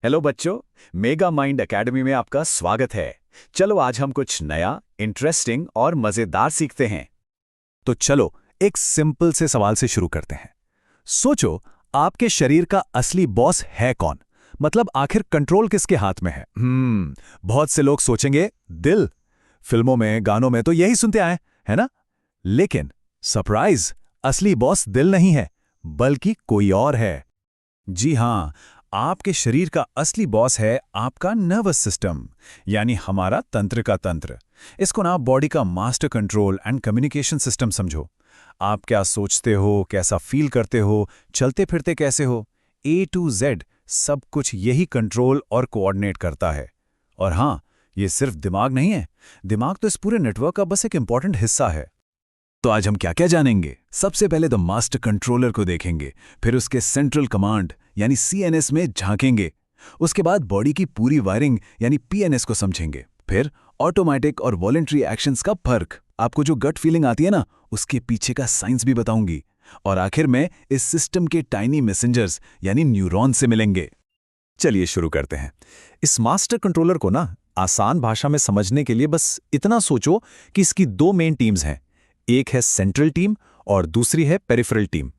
Hello बच्चों, mega mind academy में आपका स्वागत है। चलो आज हम कुछ नया, इंटरेस्टिंग और मजेदार सीखते हैं। तो चलो एक सिंपल से सवाल से शुरू करते हैं। सोचो, आपके शरीर का असली बॉस है कौन? मतलब आखिर कंट्रोल किसके हाथ में है? बहुत से लोग सोचेंगे दिल। फिल्मों में, गानों में तो यही सुनते आए, है ना? लेकिन सरप्राइज, असली बॉस दिल नहीं है, बल्कि कोई और है। जी हां, आपके शरीर का असली बॉस है आपका नर्वस सिस्टम, यानी हमारा तंत्र का तंत्र। इसको ना बॉडी का master control and communication system समझो। आप क्या सोचते हो, कैसा फील करते हो, चलते फिरते कैसे हो, A to Z सब कुछ यही कंट्रोल और कोऑर्डिनेट करता है। और हां, ये सिर्फ दिमाग नहीं है, दिमाग तो इस पूरे नेटवर्क का बस एक इंपॉर्टेंट हिस्सा है। तो आज हम क्या क्या जानेंगे? सबसे पहले तो मास्टर कंट्रोलर को देखेंगे, फिर उसके सेंट्रल कमांड यानी CNS में झांकेंगे। उसके बाद बॉडी की पूरी वायरिंग यानी PNS को समझेंगे। फिर ऑटोमेटिक और वॉलंटरी एक्शंस का फर्क, आपको जो गट फीलिंग आती है ना, उसके पीछे का साइंस भी बताऊंगी। और आखिर में इस सिस्टम के टाइनी मैसेंजर्स यानी न्यूरॉन से मिलेंगे। चलिए शुरू करते हैं। इस मास्टर कंट्रोलर को ना आसान भाषा में समझने के लिए बस इतना सोचो कि इसकी दो मेन टीम्स हैं। एक है सेंट्रल टीम और दूसरी है पेरिफेरल टीम,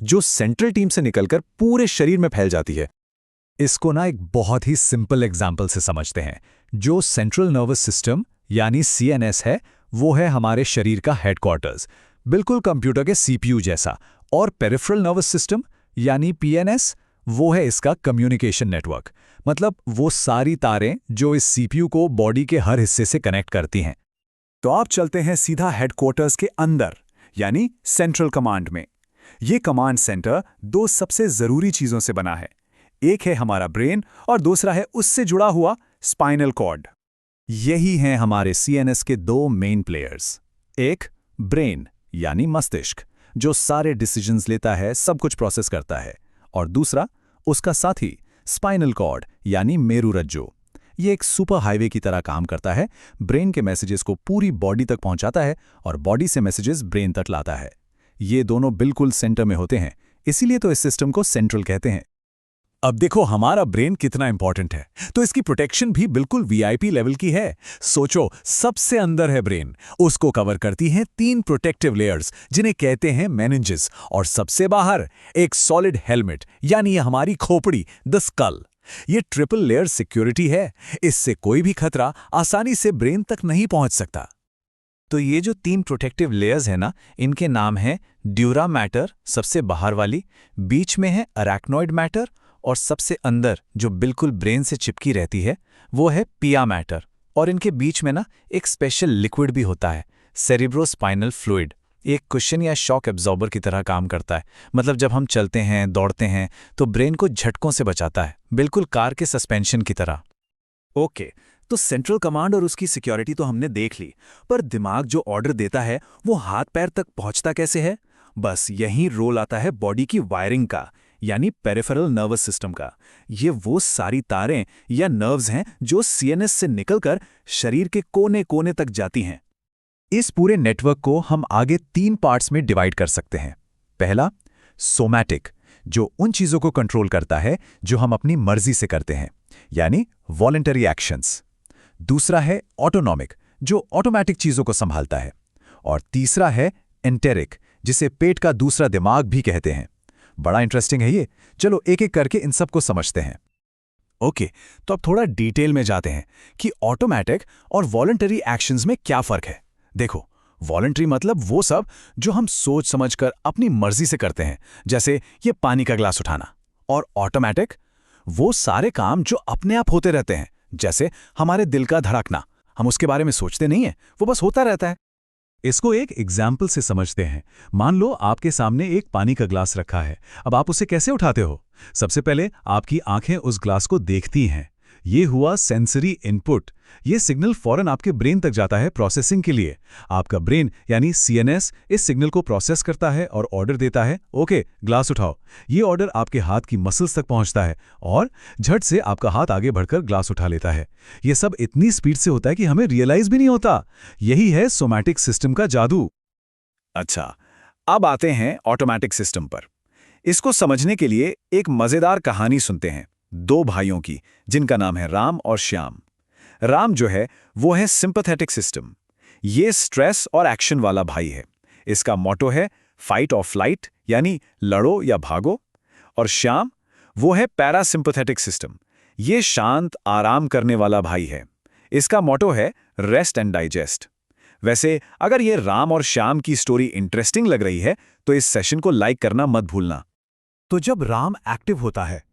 जो सेंट्रल टीम से निकलकर पूरे शरीर में फैल जाती है। इसको ना एक बहुत ही सिंपल एग्जाम्पल से समझते हैं। जो सेंट्रल नर्वस सिस्टम यानी CNS है, वो है हमारे शरीर का हेडक्वार्टर्स, बिल्कुल कंप्यूटर के CPU जैसा। और पेरिफेरल नर्वस सिस्टम यानी PNS, वो है इसका कम्युनिकेशन नेटवर्क, मतलब वो सारी तारें जो इस CPU को बॉडी के हर हिस्से से कनेक्ट करती हैं। तो आप चलते हैं सीधा हेडक्वार्टर्स के अंदर, यानी सेंट्रल कमांड में। ये कमांड सेंटर दो सबसे जरूरी चीजों से बना है। एक है हमारा ब्रेन और दूसरा है उससे जुड़ा हुआ स्पाइनल कॉर्ड। यही हैं हमारे CNS के दो मेन प्लेयर्स। एक ब्रेन यानी मस्तिष्क, जो सारे डिसीजंस लेता है, सब कुछ प्रोसेस करता है। और दूसरा उसका साथी स्पाइनल कॉर्ड यानी मेरुरज्जु। ये एक सुपर हाईवे की तरह काम करता है, ब्रेन के मैसेजेस को पूरी बॉडी तक पहुंचाता है और बॉडी से मैसेजेस ब्रेन तक लाता है। ये दोनों बिल्कुल सेंटर में होते हैं, इसीलिए तो इस सिस्टम को सेंट्रल कहते हैं। अब देखो हमारा ब्रेन कितना इंपॉर्टेंट है, तो इसकी प्रोटेक्शन भी बिल्कुल VIP लेवल की है। सोचो, सबसे अंदर है ब्रेन, उसको कवर करती हैं 3 प्रोटेक्टिव लेयर्स जिन्हें कहते हैं मेनिंजेस। और सबसे बाहर एक सॉलिड हेलमेट यानी हमारी खोपड़ी, द स्कल। ये ट्रिपल लेयर सिक्योरिटी है, इससे कोई भी खतरा आसानी से ब्रेन तक नहीं पहुंच सकता। तो ये जो 3 प्रोटेक्टिव लेयर्स हैं ना, इनके नाम हैं ड्यूरा मैटर, सबसे बाहर वाली, बीच में है अरैक्नोइड मैटर, और सबसे अंदर जो बिल्कुल ब्रेन से चिपकी रहती है वो है पिया मैटर। और इनके बीच में ना एक स्पेशल लिक्विड भी होता है, सेरिब्रोस्पाइनल फ्लूइड। एक कुशन या शॉक एब्जॉर्बर की तरह काम करता है। मतलब जब हम चलते हैं, दौड़ते हैं, तो ब्रेन को झटकों से बचाता है, बिल्कुल कार के सस्पेंशन की तरह। ओके, तो सेंट्रल कमांड और उसकी सिक्योरिटी तो हमने देख ली, पर दिमाग जो ऑर्डर देता है वो हाथ पैर तक पहुंचता कैसे है? बस यहीं रोल आता है बॉडी की वायरिंग का, यानी पेरिफेरल नर्वस सिस्टम का। ये वो सारी तारें या नर्व्स हैं जो CNS से निकलकर शरीर के कोने कोने तक जाती हैं। इस पूरे नेटवर्क को हम आगे 3 पार्ट्स में डिवाइड कर सकते हैं। पहला, सोमैटिक, जो उन चीजों को कंट्रोल करता है जो हम अपनी मर्जी से करते हैं, यानी वॉलंटरी एक्शंस। दूसरा है ऑटोनॉमिक, जो ऑटोमैटिक चीजों को संभालता है। और तीसरा है एंटेरिक, जिसे पेट का दूसरा दिमाग भी कहते हैं। बड़ा इंटरेस्टिंग है ये। चलो एक एक करके इन सब को समझते हैं। ओके, तो अब थोड़ा डिटेल में जाते हैं कि ऑटोमैटिक और वॉलंटरी एक्शंस में क्या फर्क है। देखो, वॉलंटरी मतलब वो सब जो हम सोच समझकर अपनी मर्जी से करते हैं, जैसे ये पानी का ग्लास उठाना। और ऑटोमैटिक वो सारे काम जो अपने आप होते रहते हैं, जैसे हमारे दिल का धड़कना। हम उसके बारे में सोचते नहीं है, वो बस होता रहता है। इसको एक एग्जाम्पल से समझते हैं। मान लो आपके सामने एक पानी का ग्लास रखा है। अब आप उसे कैसे उठाते हो? सबसे पहले आपकी आंखें उस ग्लास को देखती हैं। ये हुआ सेंसरी इनपुट। ये सिग्नल फौरन आपके ब्रेन तक जाता है प्रोसेसिंग के लिए। आपका ब्रेन यानी CNS इस सिग्नल को प्रोसेस करता है और ऑर्डर देता है, ओके ग्लास उठाओ। ये ऑर्डर आपके हाथ की मसल्स तक पहुंचता है और झट से आपका हाथ आगे बढ़कर ग्लास उठा लेता है। ये सब इतनी स्पीड से होता है कि हमें रियलाइज भी नहीं होता। यही है सोमैटिक सिस्टम का जादू। अच्छा, अब आते हैं ऑटोमैटिक सिस्टम पर। इसको समझने के लिए एक मजेदार कहानी सुनते हैं। दो भाइयों की, जिनका नाम है राम और श्याम। राम जो है वो है सिंपैथेटिक सिस्टम। ये स्ट्रेस और एक्शन वाला भाई है। इसका मोटो है फाइट और फ्लाइट, यानी लड़ो या भागो। और श्याम वो है पैरासिम्पैथेटिक सिस्टम। ये शांत आराम करने वाला भाई है। इसका मोटो है रेस्ट एंड डाइजेस्ट। वैसे अगर ये राम और श्याम की स्टोरी इंटरेस्टिंग लग रही है तो इस सेशन को लाइक करना मत भूलना। तो जब राम एक्टिव होता है,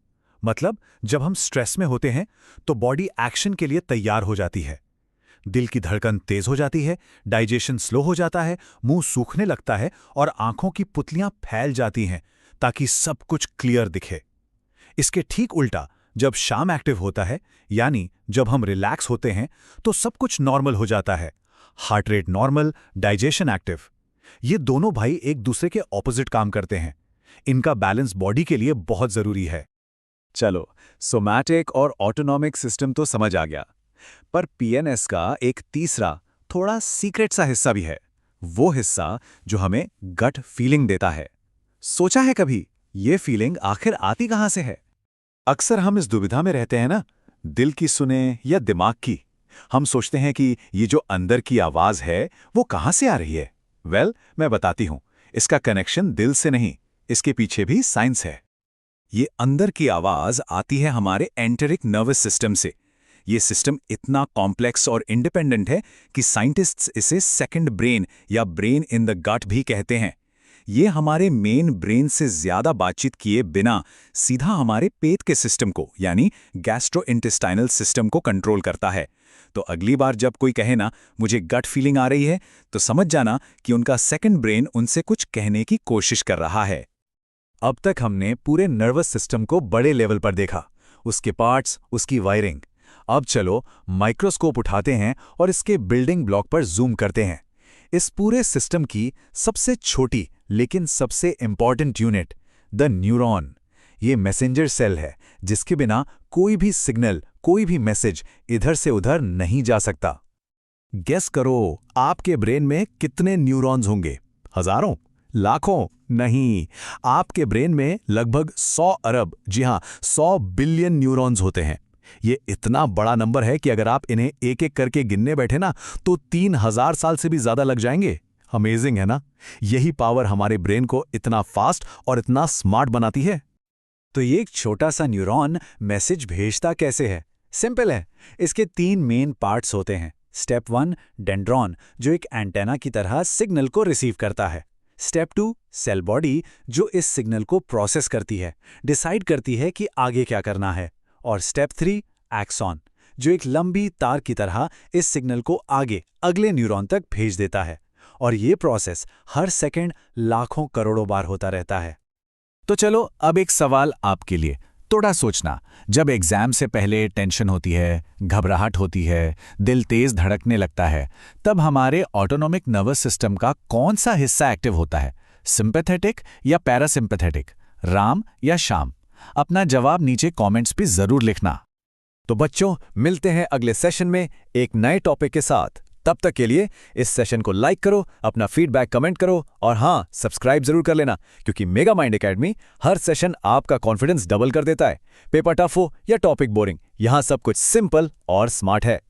मतलब जब हम स्ट्रेस में होते हैं, तो बॉडी एक्शन के लिए तैयार हो जाती है। दिल की धड़कन तेज हो जाती है, डाइजेशन स्लो हो जाता है, मुंह सूखने लगता है और आंखों की पुतलियां फैल जाती हैं ताकि सब कुछ क्लियर दिखे। इसके ठीक उल्टा जब श्याम एक्टिव होता है, यानी जब हम रिलैक्स होते हैं, तो सब कुछ नॉर्मल हो जाता है। Heart rate normal, digestion active. ये दोनों भाई एक दूसरे के ऑपोजिट काम करते हैं। इनका बैलेंस बॉडी के लिए बहुत जरूरी है। चलो, सोमैटिक और ऑटोनॉमिक सिस्टम तो समझ आ गया, पर पीएनएस का एक तीसरा, थोड़ा सीक्रेट सा हिस्सा भी है। वो हिस्सा जो हमें गट फीलिंग देता है। सोचा है कभी, ये फीलिंग आखिर आती कहां से है? अक्सर हम इस दुविधा में रहते हैं ना, दिल की सुने या दिमाग की। हम सोचते हैं कि ये जो अंदर की आवाज है वो कहां से आ रही है। मैं बताती हूं। इसका कनेक्शन दिल से नहीं, इसके पीछे भी साइंस है। ये अंदर की आवाज आती है हमारे एंटेरिक नर्वस सिस्टम से। ये सिस्टम इतना कॉम्प्लेक्स और इंडिपेंडेंट है कि साइंटिस्ट्स इसे सेकंड ब्रेन या ब्रेन इन द गट भी कहते हैं। ये हमारे मेन ब्रेन से ज्यादा बातचीत किए बिना सीधा हमारे पेट के सिस्टम को, यानी गैस्ट्रोइंटेस्टाइनल सिस्टम को कंट्रोल करता है। तो अगली बार जब कोई कहे ना मुझे गट फीलिंग आ रही है, तो समझ जाना कि उनका सेकंड ब्रेन उनसे कुछ कहने की कोशिश कर रहा है। अब तक हमने पूरे नर्वस सिस्टम को बड़े लेवल पर देखा, उसके पार्ट्स, उसकी वायरिंग। अब चलो माइक्रोस्कोप उठाते हैं और इसके बिल्डिंग ब्लॉक पर जूम करते हैं। इस पूरे सिस्टम की सबसे छोटी लेकिन सबसे इंपॉर्टेंट यूनिट, द न्यूरॉन। ये मैसेंजर सेल है जिसके बिना कोई भी सिग्नल, कोई भी मैसेज इधर से उधर नहीं जा सकता। गेस करो, आपके ब्रेन में कितने न्यूरॉन्स होंगे? हजारों? लाखों? नहीं, आपके ब्रेन में लगभग 100 अरब, जी हां 100 बिलियन न्यूरॉन्स होते हैं। ये इतना बड़ा नंबर है कि अगर आप इन्हें एक एक करके गिनने बैठे ना, तो 3000 साल से भी ज्यादा लग जाएंगे। अमेजिंग है ना? यही पावर हमारे ब्रेन को इतना फास्ट और इतना स्मार्ट बनाती है। तो ये एक छोटा सा न्यूरॉन मैसेज भेजता कैसे है? सिंपल है। इसके 3 मेन पार्ट्स होते हैं। स्टेप 1 डेंड्रॉन, जो एक एंटेना की तरह सिग्नल को रिसीव करता है। स्टेप 2 सेल बॉडी, जो इस सिग्नल को प्रोसेस करती है, डिसाइड करती है कि आगे क्या करना है। और स्टेप 3 एक्सॉन, जो एक लंबी तार की तरह इस सिग्नल को आगे अगले न्यूरॉन तक भेज देता है। और ये प्रोसेस हर सेकंड लाखों करोड़ों बार होता रहता है। तो चलो अब एक सवाल आपके लिए, थोड़ा सोचना। जब एग्जाम से पहले टेंशन होती है, घबराहट होती है, दिल तेज धड़कने लगता है, तब हमारे ऑटोनॉमिक नर्वस सिस्टम का कौन सा हिस्सा एक्टिव होता है? सिंपैथेटिक या पैरासिम्पैथेटिक? राम या श्याम? अपना जवाब नीचे कमेंट्स पे जरूर लिखना। तो बच्चों, मिलते हैं अगले सेशन में एक नए टॉपिक के साथ। तब तक के लिए इस सेशन को लाइक करो, अपना फीडबैक कमेंट करो और हाँ, सब्सक्राइब जरूर कर लेना, क्योंकि मेगा माइंड एकेडमी हर सेशन आपका कॉन्फिडेंस डबल कर देता है। पेपर टफ हो या टॉपिक बोरिंग, यहां सब कुछ सिंपल और स्मार्ट है।